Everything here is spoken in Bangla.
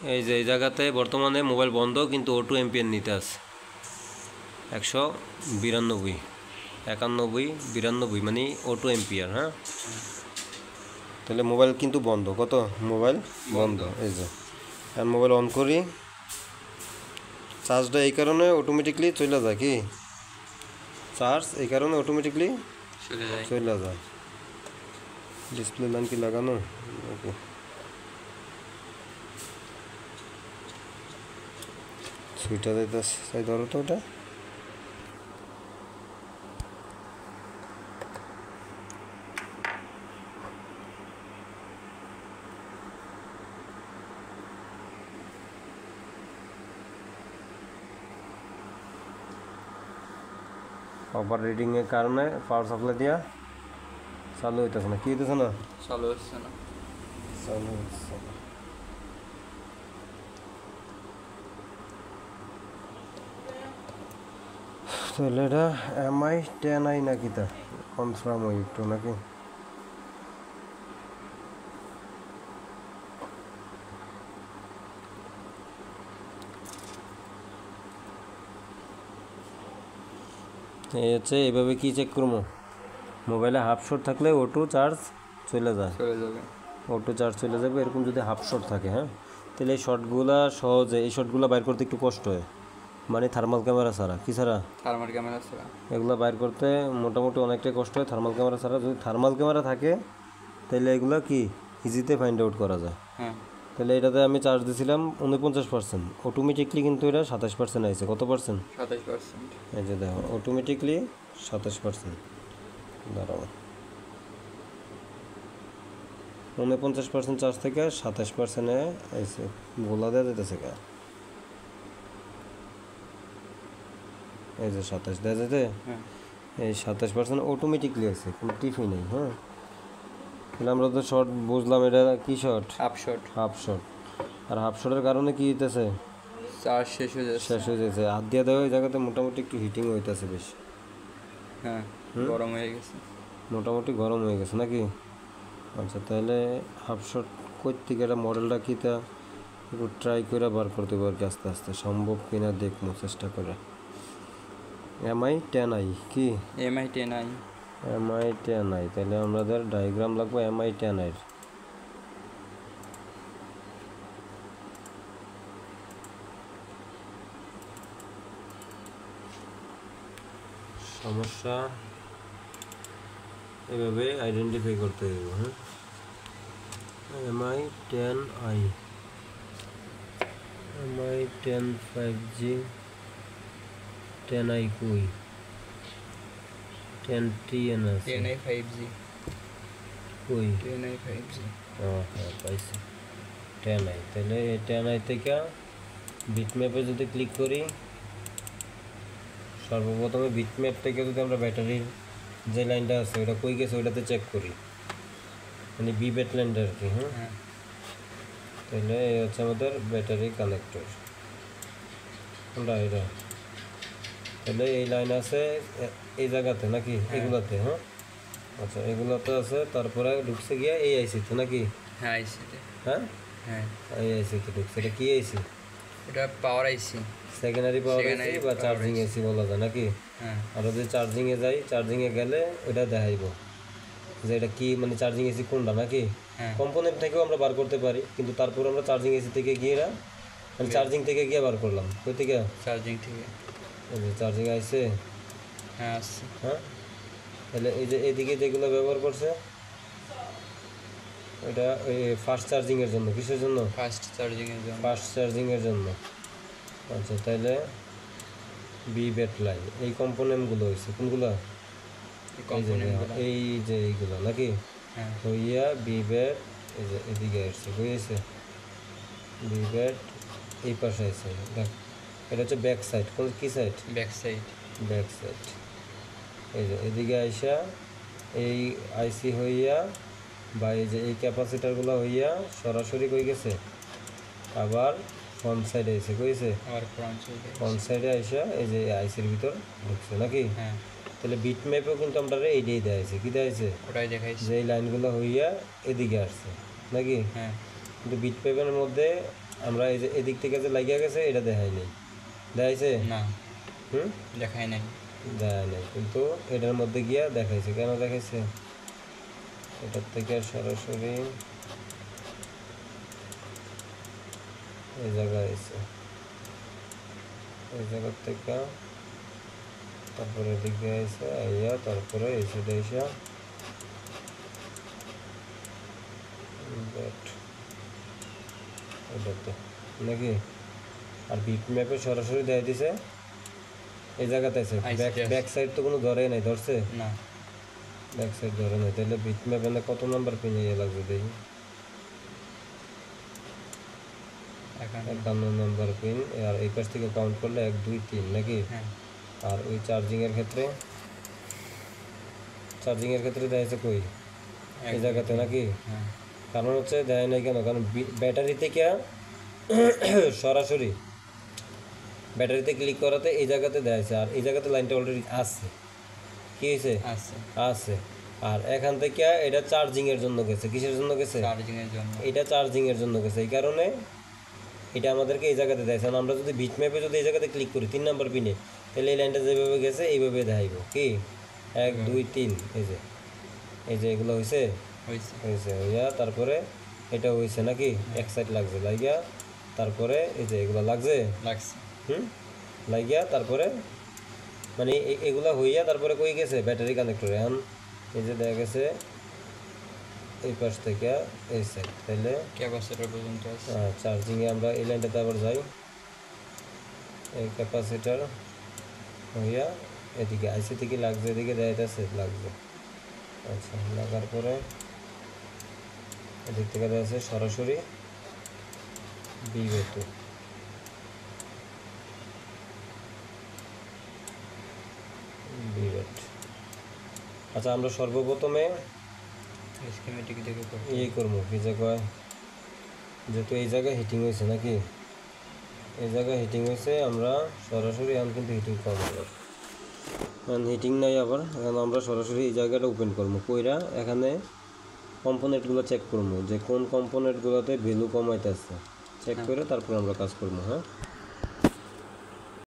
এই যে এই জায়গাতে বর্তমানে মোবাইল বন্ধ, কিন্তু O2 এমপিএর নিতে আছে 192, 91, 92 মানে O2 এমপিআর। হ্যাঁ, তাহলে মোবাইল কিন্তু বন্ধ। কত? মোবাইল বন্ধ। এই যে আর মোবাইল অন করি, চার্জটা এই কারণে অটোমেটিকলি চলে যায়। কি চার্জ এই কারণে অটোমেটিকলি চলে যায়। ডিসপ্লে লাইন কি লাগানো? ওকে, সুইচটা দিতে চাই, ধরো তো ওটা। ওভার রিডিংয়ের কারণে পাওয়ার সাপ্লাই দিয়া চালু হইতেছে না। কি হইতেছে না? চালু হচ্ছে না। চালু হচ্ছে না। তাহলে এটা MI 10i নাকি? তা কনফার্ম হই একটু নাকি? এই হচ্ছে এইভাবে কি চেক করবো? মোবাইলে হাফ শট থাকলে O2 চার্জ চলে যায়, O2 চার্জ চলে যাবে। এরকম যদি হাফ শট থাকে, হ্যাঁ, তাহলে এই শটগুলা সহজে, এই শটগুলো বাইর করতে একটু কষ্ট হয়, মানে থার্মাল ক্যামেরা ছাড়া। কি ছাড়া? থার্মাল ক্যামেরা ছাড়া এগুলো বাইর করতে মোটামুটি অনেকটাই কষ্ট হয় থার্মাল ক্যামেরা ছাড়া। যদি থার্মাল ক্যামেরা থাকে তাহলে এগুলো কি ইজিতে ফাইন্ড আউট করা যায়। হ্যাঁ, তাহলে এটাতে আমি চার্জ দিয়েছিলাম 49%, অটোমেটিকলি কিন্তু এটা 27% আসছে। কত পার্সেন্ট? 27%। এই যে দেখো, অটোমেটিকলি 27%। দাঁড়াও, 49% চার্জ থেকে 27%-এ এসে গোলা দেওয়া যেতেছে। এই যে 27 দেওয়া যেতে, এই 27% অটোমেটিকলি আছে, কোনো টিফি নেই। হ্যাঁ, তাহলে আমরা তো শর্ট বুঝলাম, এটা কি short? Half shot. Half shot. আর হাফ শটের কারণে কি হইতেছে? চার্জ শেষ হয়ে যাচ্ছে। হাত দিয়ে দেওয়া ওই জায়গাতে মোটামুটি একটু হিটিং হইতেছে বেশি। হ্যাঁ, গরম হয়ে গেছে, মোটামুটি গরম হয়ে গেছে নাকি? আচ্ছা, তাহলে হাফ শট কই থেকে এটা মডেলটা কি তা একটু ট্রাই করে বার করতে পারি আস্তে আস্তে, সম্ভব কিনা দেখবো চেষ্টা করে। MI 10i কি? MI 10i। MI 10i, তাহলে আমাদের ডায়াগ্রাম লাগবে MI 10i। সমস্যা এভাবে আইডেন্টিফাই করতে হবে। হ্যাঁ, MI 10i, MI 10 5G, 10i কই? 10TN আছে। 10i 5G কই? 10i 5G। হ্যাঁ, পাইছি 10i। তাহলে এই 10i থেকে বিটম্যাপে যদি ক্লিক করি, সর্বপ্রথমে বিটম্যাপ থেকে যদি আমরা ব্যাটারির যে লাইনটা আছে ওটা কই গেছে ওইটাতে চেক করি, মানে বিবেট লাইনটা আর কি। হ্যাঁ, তাহলে এই হচ্ছে আমাদের ব্যাটারি কানেক্টর, আমরা এটা। তাহলে এই লাইন আছে এই জায়গাতে নাকি? এগুলাতে? হ্যাঁ, আচ্ছা, এগুলোতে আছে। তারপরে ঢুকছে গিয়া এই আইসিতে নাকি? হ্যাঁ, আইসিতে। হ্যাঁ, হ্যাঁ, এই আইসিতে ঢুকছে। এটা কি আইসি? এটা পাওয়ার আইসি, সেকেন্ডারি পাওয়ার আইসি বা চার্জিং আইসি বলা যায় নাকি? হ্যাঁ। আর যদি চার্জিংয়ে যাই, চার্জিংয়ে গেলে ওইটা দেখাইব যে এটা কি, মানে চার্জিং এসি কোনটা নাকি? কম্পোনেন্ট থেকেও আমরা বার করতে পারি, কিন্তু তারপর আমরা চার্জিং এসি থেকে গিয়ে মানে চার্জিং থেকে গিয়ে বার করলাম। কই থেকে? চার্জিং থেকে। এই যে চার্জিং আইছে। হ্যাঁ, আসছে। হ্যাঁ, তাহলে এই যে এদিকে যেগুলো ব্যবহার করছে এটা ওই ফাস্ট চার্জিংয়ের জন্য। কিসের জন্য? ফাস্ট চার্জিংয়ের জন্য। ফাস্ট চার্জিংয়ের জন্য। আচ্ছা, তাহলে বিবেট লাইন, এই কম্পোনেন্টগুলো হয়েছে কোনগুলো? এই যে এইগুলো নাকি? হইয়া বিবেট এই যে এদিকে আসছে, হয়েছে বিবেট এই পাশে আছে। দেখ, এটা হচ্ছে ব্যাক সাইড। কোন কি side? Back side. Back side. এই যে এদিকে আইসা এই আইসি হইয়া বা এই যে এই ক্যাপাসিটারগুলো হইয়া সরাসরি কই গেছে, আবার ফ্রন্ট সাইডে এসে কইছে, ফ্রন্ট সাইডে আইসা এই যে আইসির ভিতর ঢুকছে নাকি? তাহলে বিট ম্যাপেও কিন্তু আমরা এইটাই দেখাইছে। কি দেখাইছে? ওটাই দেখাইছে, যে এই লাইনগুলো হইয়া এদিকে আসছে নাকি? হ্যাঁ। কিন্তু বিট ম্যাপের মধ্যে আমরা এই যে এদিক থেকে যে লাগিয়ে গেছে এটা দেখাই নাই, দেখাইছে? না, হুম, দেখাই নাই। দেখাই নাই, কিন্তু এটার মধ্যে গিয়া দেখাইছে। কেন দেখাইছে? এটার থেকে সরাসরি এই জায়গায় এসে, এই জায়গার থেকে তারপরে এদিকে এসে আইয়া তারপরে এই সাইডে এসে এটাতে নাকি। আর বিট ম্যাপে সরাসরি দেখাই দিছে এই জায়গাতে আছে। ব্যাক সাইড তো কোনো ধরে নাই, ধরছে না, ব্যাক সাইড ধরে নাই। তাহলে বিট ম্যাপে না কত নাম্বার পিন ইয়ে লাগবে দেখি, 51 নাম্বার পিন। আর এই পাশ থেকে কাউন্ট করলে 1 2 3 নাকি। হ্যাঁ, আর ওই চার্জিংয়ের ক্ষেত্রে দেখাইছে কই, এই জায়গাতে নাকি। হ্যাঁ, কারণ হচ্ছে দেয় নাই কেন, কারণ ব্যাটারি থেকে সরাসরি ব্যাটারিতে ক্লিক করাতে এই জায়গাতে দেখাইছে। আর এই জায়গাতে লাইনটা অলরেডি আছে, কি হয়েছে, আছে আছে। আর এখান থেকে এটা চার্জিংয়ের জন্য গেছে। কিসের জন্য গেছে? চার্জিংয়ের জন্য। এটা চার্জিংয়ের জন্য গেছে। এই কারণে এটা আমাদেরকে এই জায়গাতে দেখাইছে। আমরা যদি বিট ম্যাপে যদি এই জায়গাতে ক্লিক করি 3 নাম্বার পিনে, তাহলে এই লাইনটা যেভাবে গেছে এইভাবে দেখাইব। কি 1 2 3, এই যে এগুলো হয়েছে হইয়া তারপরে এটা হয়েছে নাকি, এক সাইড লাগছে লাগিয়া, তারপরে এই যে এগুলো লাগছে, লাগিয়া তারপরে মানে এগুলা হইয়া তারপরে কই গেছে ব্যাটারি কানেক্টর। এখন এই যে দেখা গেছে এই পাশ থেকে এই সাইড, তাইলে ক্যাপাসিটর পর্যন্ত আছে। চার্জিংয়ে আমরা এই লাইনটাতে আবার যাই, এই ক্যাপাসিটার হইয়া এদিকে আইসি থেকে লাগছে, এদিকে দেখাইতেছে লাগছে। আচ্ছা, লাগার পরে এদিক থেকে দেখা যাচ্ছে সরাসরি বিবেটু। আচ্ছা, আমরা সর্বপ্রথমে স্কিমেটিক দেখে ইয়ে করবো, কি যে কয়, যেহেতু এই জায়গায় হিটিং হয়েছে নাকি, এই জায়গায় হিটিং হয়েছে, আমরা সরাসরি এখন কিন্তু হিটিং কম হবে, এখন হিটিং নাই। আবার এখন আমরা সরাসরি এই জায়গাটা ওপেন করবো, কইরা এখানে কম্পোনেন্টগুলো চেক করবো যে কোন কম্পোনেন্টগুলোতে ভ্যালু কমাইতেছে, চেক করে তারপর আমরা কাজ করবো। হ্যাঁ।